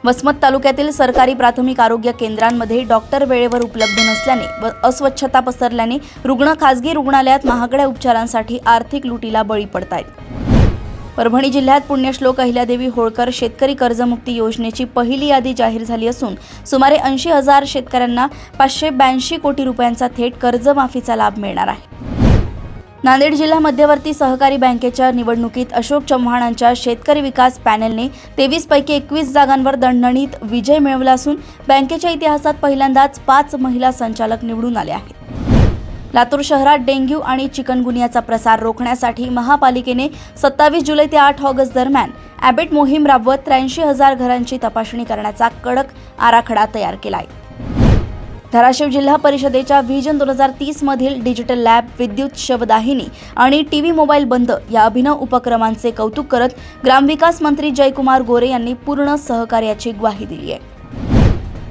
वसमत तालुक्यातील सरकारी प्राथमिक आरोग्य केंद्रांमध्ये डॉक्टर वेळेवर उपलब्ध नसल्याने व अस्वच्छता पसरल्याने रुग्ण खासगी रुग्णालयात महागड्या उपचारांसाठी आर्थिक लुटीला बळी पडतायत। परभणी जिल्ह्यात पुण्यश्लोक अहिल्यादेवी होळकर शेतकरी कर्जमुक्ती योजनेची पहिली यादी जाहीर झाली असून सुमारे 80,000 शेतकऱ्यांना 582 कोटी रुपयांचा थेट कर्जमाफीचा लाभ मिळणार आहे। नांदेड जिल्हा मध्यवर्ती सहकारी बँकेच्या निवडणुकीत अशोक चव्हाणांच्या शेतकरी विकास पॅनेलने 23 पैकी 21 जागांवर दणदणीत विजय मिळवला असून बँकेच्या इतिहासात पहिल्यांदाच 5 महिला संचालक निवडून आले आहेत। लातूर शहरात डेंग्यू आणि चिकनगुनियाचा प्रसार रोखण्यासाठी महापालिकेने 27 जुलै ते 8 ऑगस्ट दरम्यान ॲबेट मोहीम राबवत 83,000 घरांची तपासणी करण्याचा कडक आराखडा तयार केला आहे। धाराशिव जिल्हा परिषदेच्या व्हिजन 2030 मधील डिजिटल लॅब, विद्युत शवदाहिनी आणि टीव्ही मोबाईल बंद या अभिनव उपक्रमांचे कौतुक करत ग्रामविकास मंत्री जयकुमार गोरे यांनी पूर्ण सहकार्याची ग्वाही दिली आहे।